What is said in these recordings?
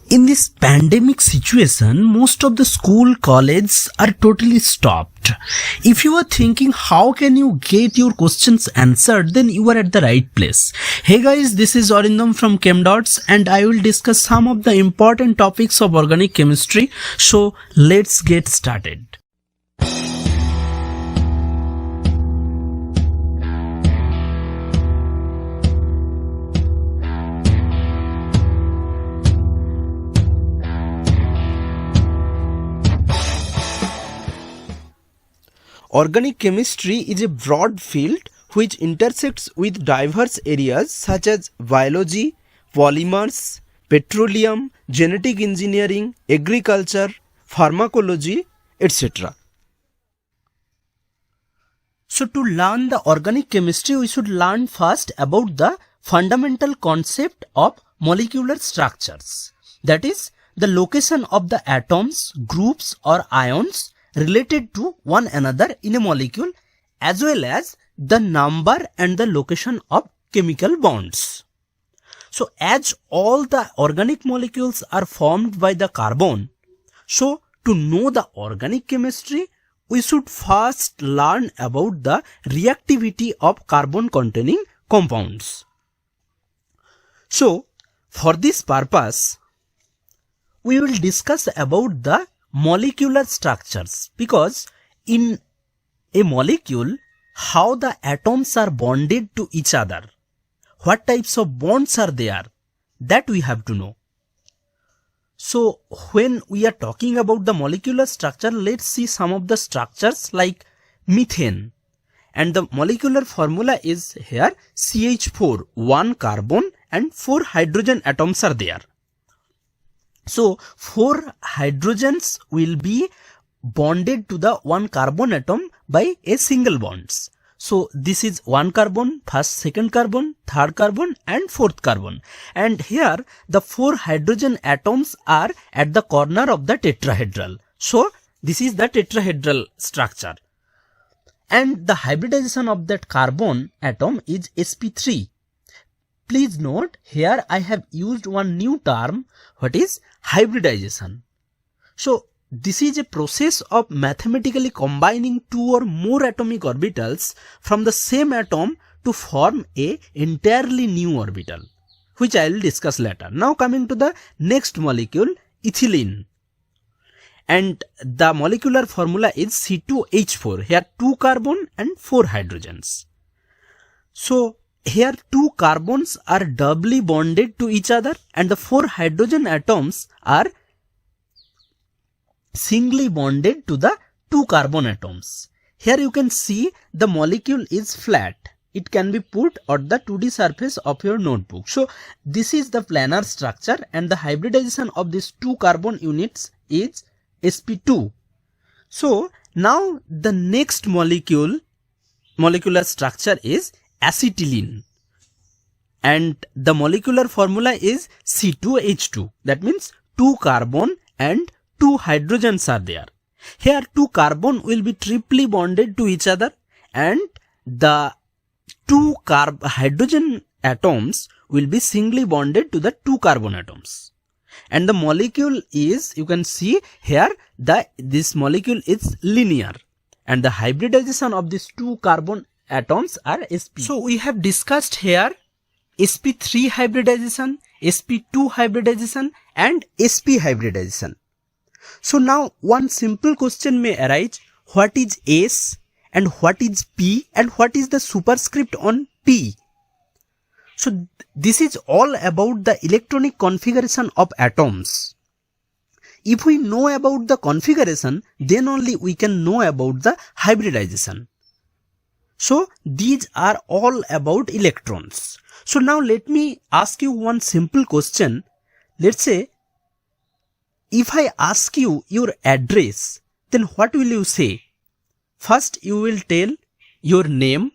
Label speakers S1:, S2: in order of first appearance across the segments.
S1: In this pandemic situation, most of the school, colleges are totally stopped. If you are thinking how can you get your questions answered, then you are at the right place. Hey guys, this is Arindam from ChemDots and I will discuss some of the important topics of organic chemistry. So let's get started. Organic chemistry is a broad field which intersects with diverse areas such as biology, polymers, petroleum, genetic engineering, agriculture, pharmacology, etc. So to learn the organic chemistry, we should learn first about the fundamental concept of molecular structures. That is, the location of the atoms, groups or ions related to one another in a molecule, as well as the number and the location of chemical bonds. So as all the organic molecules are formed by the carbon, so to know the organic chemistry, we should first learn about the reactivity of carbon containing compounds. So for this purpose, we will discuss about the molecular structures, because in a molecule, how the atoms are bonded to each other, what types of bonds are there, that we have to know. So when we are talking about the molecular structure, let's see some of the structures like methane, and the molecular formula is here CH4, 1 carbon and 4 hydrogen atoms are there. So 4 hydrogens will be bonded to the 1 carbon atom by a single bonds. So this is 1 carbon, first, second carbon, third carbon and fourth carbon. And here the 4 hydrogen atoms are at the corner of the tetrahedral. So this is the tetrahedral structure. And the hybridization of that carbon atom is sp3. Please note, here I have used one new term, what is hybridization. So this is a process of mathematically combining 2 or more atomic orbitals from the same atom to form a entirely new orbital, which I will discuss later. Now coming to the next molecule, ethylene. And the molecular formula is C2H4. Here 2 carbon and 4 hydrogens. So here 2 carbons are doubly bonded to each other and the 4 hydrogen atoms are singly bonded to the 2 carbon atoms. Here you can see the molecule is flat. It can be put on the 2D surface of your notebook. So this is the planar structure and the hybridization of these 2 carbon units is sp2. So now the next molecular structure is acetylene, and the molecular formula is C2H2. That means 2 carbon and 2 hydrogens are there. Here 2 carbon will be triply bonded to each other and the 2 hydrogen atoms will be singly bonded to the 2 carbon atoms. And the molecule is, you can see here, this molecule is linear and the hybridization of these 2 carbon atoms are sp. So we have discussed here sp3 hybridization, sp2 hybridization and sp hybridization. So now one simple question may arise, what is S and what is P and what is the superscript on P? So this is all about the electronic configuration of atoms. If we know about the configuration, then only we can know about the hybridization. So these are all about electrons. So now let me ask you one simple question. Let's say if I ask you your address, then what will you say? First you will tell your name,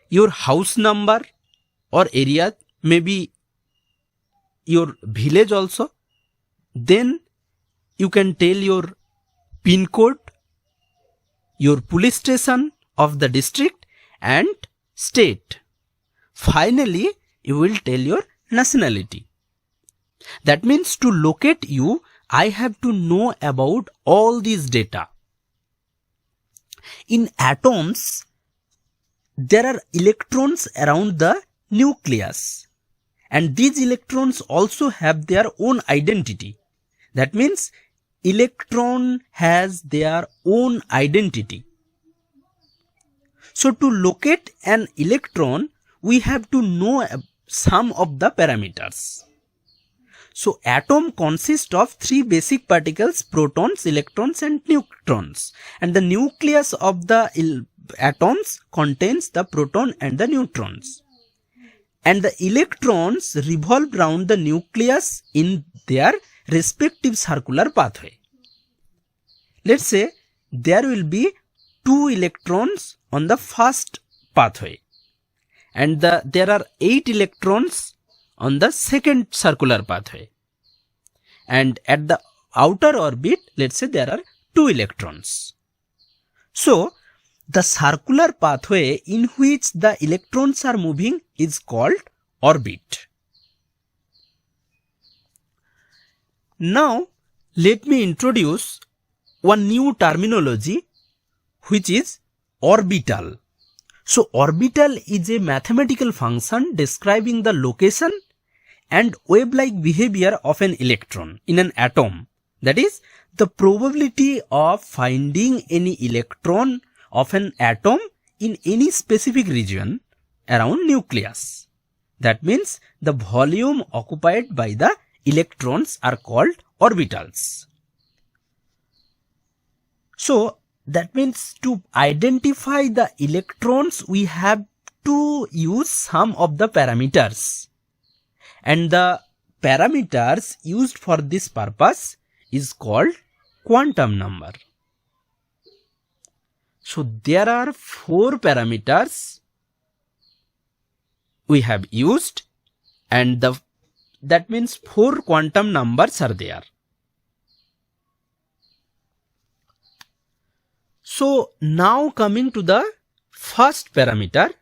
S1: your house number or area, maybe your village also. Then you can tell your pin code, your police station of the district and state. Finally, you will tell your nationality. That means to locate you, I have to know about all these data. In atoms, there are electrons around the nucleus, and these electrons also have their own identity. That means electron has their own identity. So to locate an electron, we have to know some of the parameters. So atom consists of three basic particles: protons, electrons and neutrons. And the nucleus of the atoms contains the proton and the neutrons. And the electrons revolve around the nucleus in their respective circular pathway. Let's say there will be 2 electrons on the first pathway, and there are 8 electrons on the second circular pathway, and at the outer orbit, let's say there are 2 electrons. So the circular pathway in which the electrons are moving is called orbit. Now let me introduce one new terminology, which is orbital. So orbital is a mathematical function describing the location and wave-like behavior of an electron in an atom. That is, the probability of finding any electron of an atom in any specific region around nucleus. That means the volume occupied by the electrons are called orbitals. So that means to identify the electrons, we have to use some of the parameters. And the parameters used for this purpose is called quantum number. So there are 4 parameters we have used, and that means 4 quantum numbers are there. So now coming to the first parameter,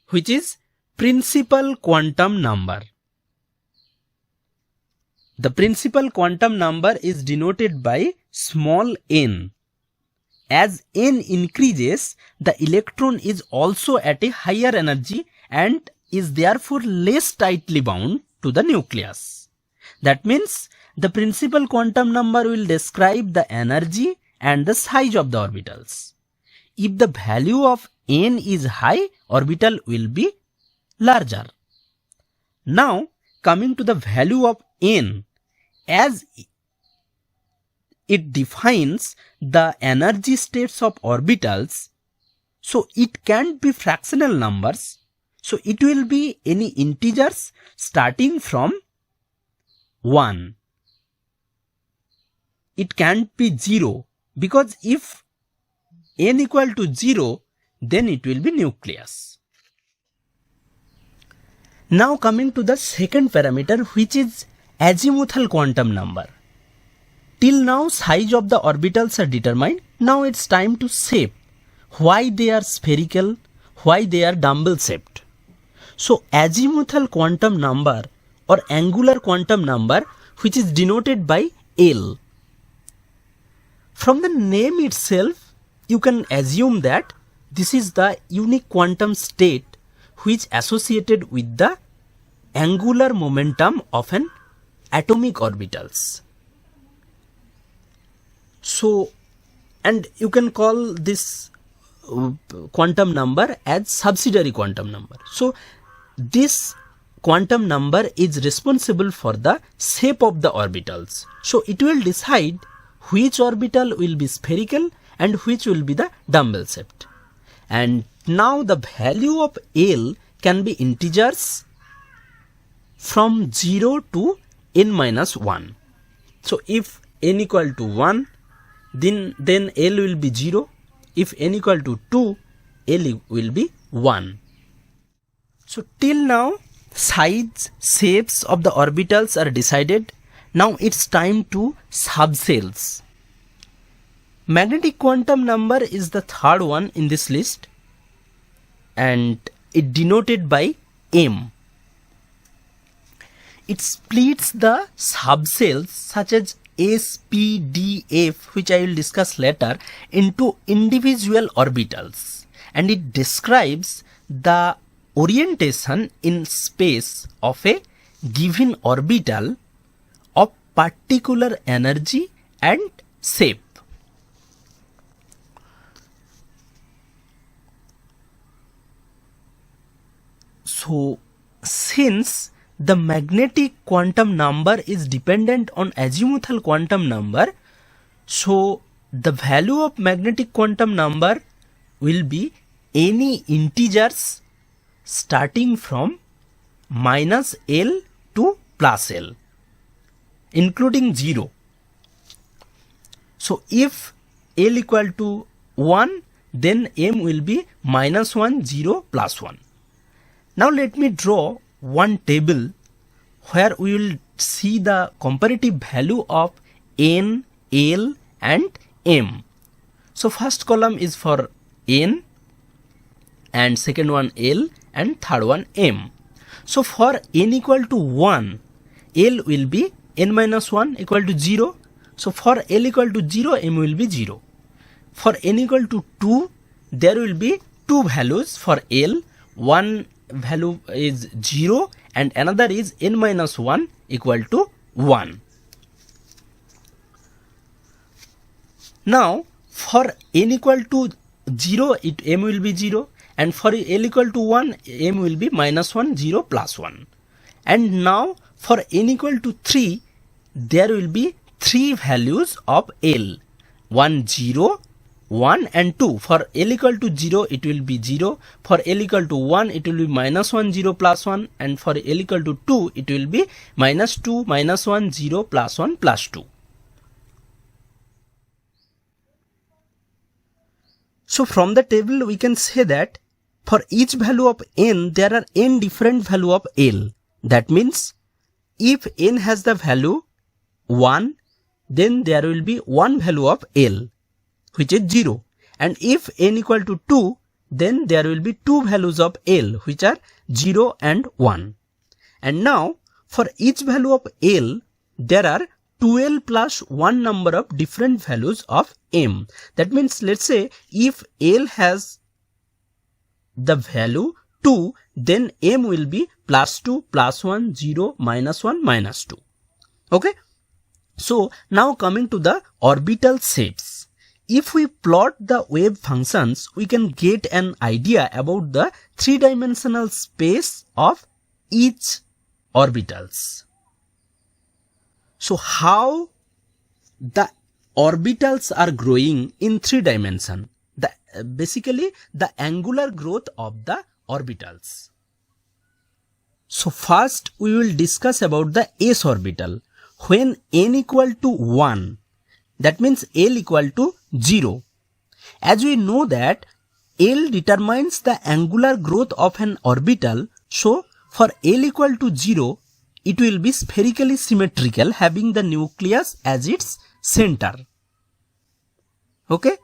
S1: which is principal quantum number. The principal quantum number is denoted by small n. As n increases, the electron is also at a higher energy and is therefore less tightly bound to the nucleus. That means the principal quantum number will describe the energy and the size of the orbitals. If the value of n is high, orbital will be larger. Now coming to the value of n, as it defines the energy states of orbitals, so it can't be fractional numbers. So it will be any integers starting from 1. It can't be 0, because if n equal to 0, then it will be nucleus. Now coming to the second parameter, which is azimuthal quantum number. Till now size of the orbitals are determined. Now it's time to shape. Why they are spherical, why they are dumbbell shaped. So azimuthal quantum number or angular quantum number, which is denoted by L. From the name itself, you can assume that this is the unique quantum state which associated with the angular momentum of an atomic orbitals. So, and you can call this quantum number as subsidiary quantum number. So this quantum number is responsible for the shape of the orbitals. So it will decide which orbital will be spherical and which will be the dumbbell shaped. And now the value of L can be integers from 0 to n minus 1. So if n equal to 1, then L will be 0. If n equal to 2, L will be 1. So till now, size, shapes of the orbitals are decided. Now it's time to subcells. Magnetic quantum number is the third one in this list, and it denoted by M. it splits the subcells such as S, P, D, F, which I will discuss later, into individual orbitals, and it describes the orientation in space of a given orbital of particular energy and shape. So, since the magnetic quantum number is dependent on azimuthal quantum number, so the value of magnetic quantum number will be any integers starting from minus L to plus L, including 0. So if L equal to 1, then M will be minus 1, 0, plus 1. Now let me draw one table where we will see the comparative value of N, L and M. So first column is for N, and second one L, and third one M. So for N equal to 1, L will be N minus 1 equal to 0. So for L equal to 0, M will be 0. For N equal to 2, there will be two values for L. One value is 0 and another is N minus 1 equal to 1. Now for N equal to 0, M will be 0, and for L equal to 1, M will be minus 1, 0, plus 1. And now for N equal to 3, there will be three values of L, 1, 0, 1 and 2. For L equal to 0, it will be 0. For L equal to 1, it will be minus 1, 0, plus 1. And for L equal to 2, it will be minus 2, minus 1, 0, plus 1, plus 2. So from the table, we can say that for each value of N, there are N different value of L. That means if N has the value 1, then there will be one value of L, which is 0. And if N equal to 2, then there will be two values of L, which are 0 and 1. And now for each value of L, there are 2L plus one number of different values of M. That means, let's say if L has the value 2, then M will be plus 2, plus 1, 0, minus 1, minus 2. Okay. So now coming to the orbital shapes. If we plot the wave functions, we can get an idea about the three-dimensional space of each orbitals. So how the orbitals are growing in 3 dimension? Basically the angular growth of the orbitals. So first we will discuss about the s orbital. When n equal to 1, that means L equal to 0. As we know that L determines the angular growth of an orbital, so for L equal to 0, it will be spherically symmetrical, having the nucleus as its center. Okay.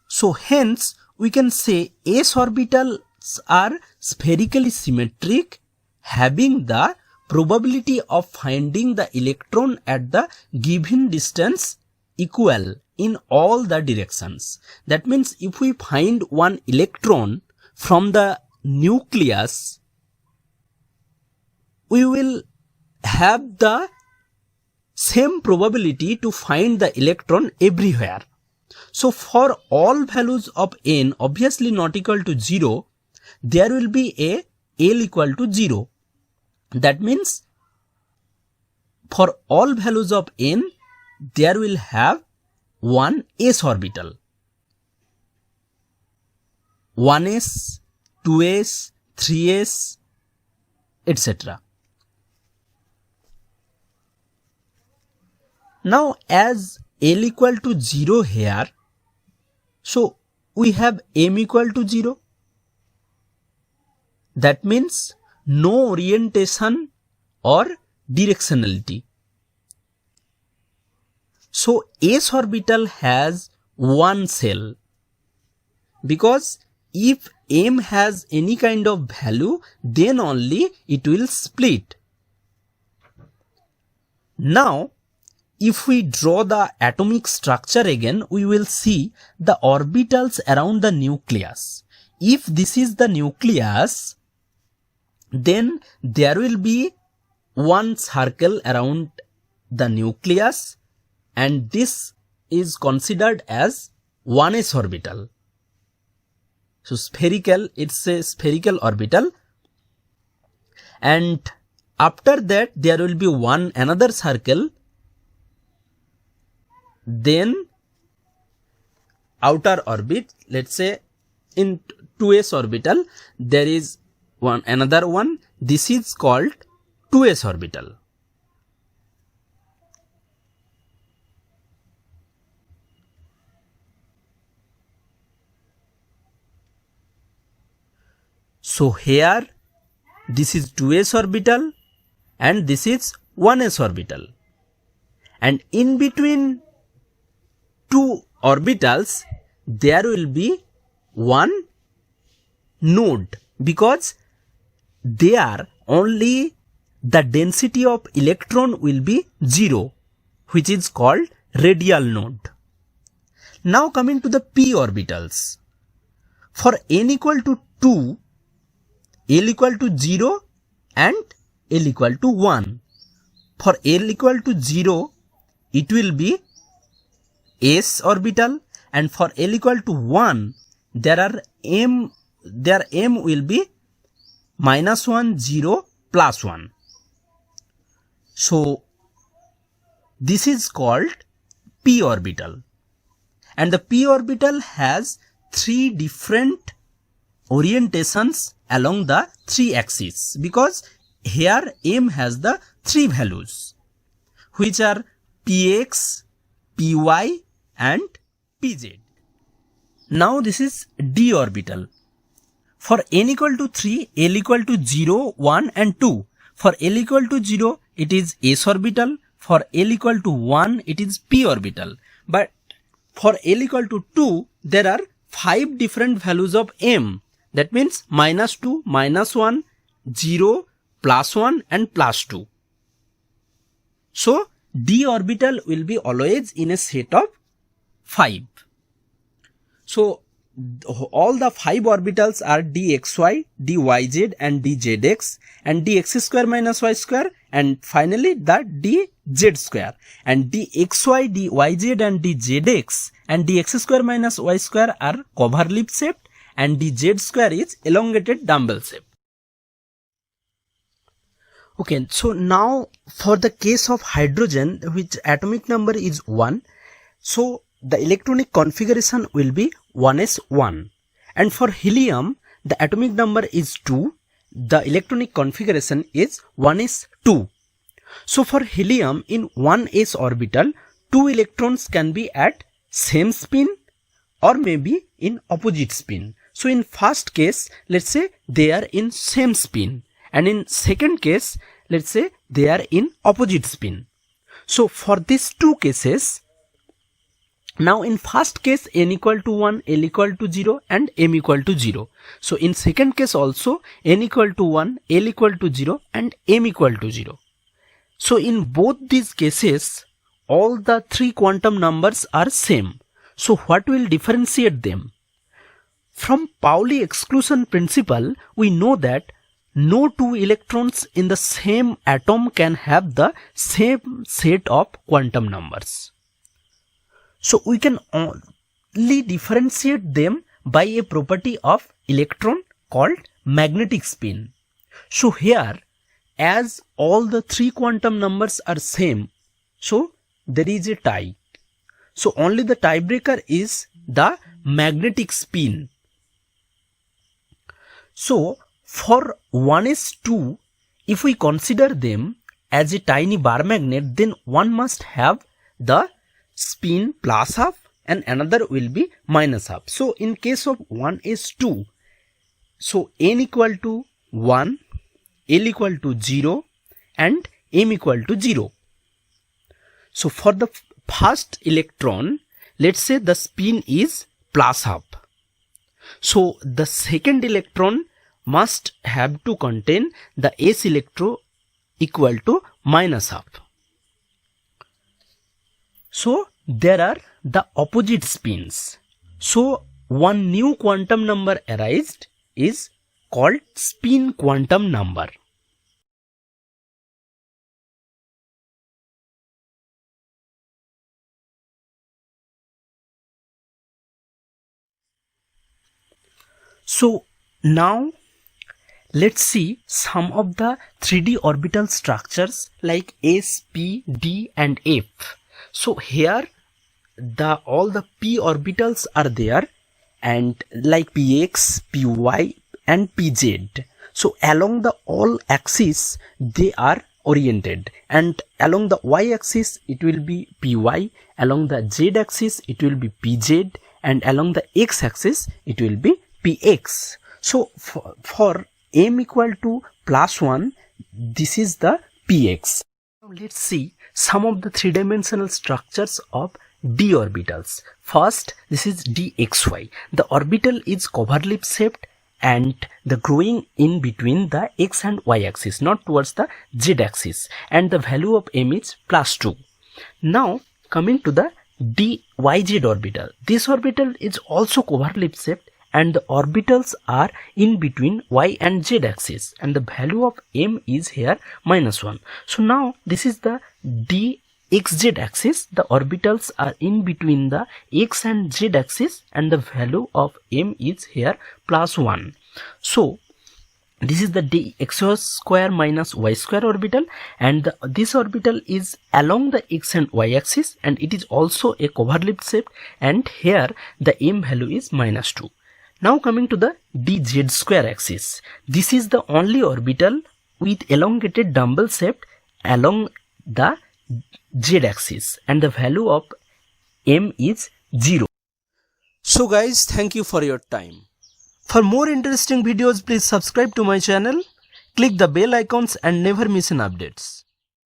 S1: So hence we can say s orbitals are spherically symmetric, having the probability of finding the electron at the given distance equal in all the directions. That means if we find one electron from the nucleus, we will have the same probability to find the electron everywhere. So for all values of n obviously not equal to 0, there will be a L equal to 0. That means for all values of n, there will have one s orbital. 1s, 2s, 3s, etc. Now as L equal to 0 here, so we have M equal to 0. That means no orientation or directionality. So s orbital has one shell, because if M has any kind of value, then only it will split. Now, if we draw the atomic structure again, we will see the orbitals around the nucleus. If this is the nucleus, then there will be one circle around the nucleus, and this is considered as 1s orbital. So spherical, it's a spherical orbital, and after that there will be another circle, then outer orbit, let's say in 2s orbital there is another one. This is called 2s orbital. So here this is 2s orbital and this is 1s orbital, and in between two orbitals there will be one node, because there only the density of electron will be 0, which is called radial node. Now coming to the p orbitals. For n equal to 2, L equal to 0 and L equal to 1. For L equal to 0, it will be s orbital, and for L equal to 1, their m will be -1, 0, +1. So this is called p orbital, and the p orbital has 3 different orientations along the 3 axes, because here m has the 3 values, which are px, py and pz. Now this is d orbital. For n equal to 3, L equal to 0, 1 and 2. For L equal to 0, it is s orbital. For L equal to 1, it is p orbital. But for L equal to 2, there are 5 different values of m. That means -2, -1, 0, +1 and +2. So d orbital will be always in a set of 5. So all the 5 orbitals are dxy, dyz and dzx, and dx square minus y square, and finally the dz square. And dxy, dyz and dzx and dx square minus y square are cover lip shaped, and dz square is elongated dumbbell shape. Okay, so now for the case of hydrogen, which atomic number is 1, so the electronic configuration will be 1s1, and for helium the atomic number is 2, the electronic configuration is 1s2. So for helium in 1s orbital, 2 electrons can be at same spin or maybe in opposite spin. So in first case, let's say they are in same spin, and in second case, let's say they are in opposite spin. So for these two cases, now in first case n equal to 1, L equal to 0 and m equal to 0. So in second case also n equal to 1, L equal to 0 and m equal to 0. So in both these cases, all the 3 quantum numbers are same. So what will differentiate them? From Pauli exclusion principle, we know that no 2 electrons in the same atom can have the same set of quantum numbers. So we can only differentiate them by a property of electron called magnetic spin. So here, as all the 3 quantum numbers are same, so there is a tie. So only the tiebreaker is the magnetic spin. So for 1s2, if we consider them as a tiny bar magnet, then one must have the spin plus half and another will be minus half. So in case of 1s2, so n equal to 1, L equal to 0 and m equal to 0. So for the first electron, let's say the spin is plus half. So the second electron must have to contain the s electron equal to minus half. So there are the opposite spins. So one new quantum number arised is called spin quantum number. So now let's see some of the 3D orbital structures like S, P, D and F. So here all the p orbitals are there, and like px, py and pz. So along the all axis they are oriented, and along the y axis it will be py, along the z axis it will be pz, and along the x axis it will be px. So for m equal to +1, this is the px. Now let's see some of the three-dimensional structures of d orbitals. First, this is dxy. The orbital is coverleaf shaped and the growing in between the x and y axis, not towards the z axis, and the value of m is +2. Now coming to the dyz orbital. This orbital is also coverleaf shaped and the orbitals are in between y and z axis, and the value of m is here -1. So now this is the dxz axis. The orbitals are in between the x and z axis, and the value of m is here +1. So this is the dx square minus y square orbital, and this orbital is along the x and y axis, and it is also a coverleaf shape, and here the m value is -2. Now coming to the dz square axis. This is the only orbital with elongated dumbbell shape along the z axis, and the value of m is 0. So guys, thank you for your time. For more interesting videos, please subscribe to my channel, click the bell icons and never miss an updates.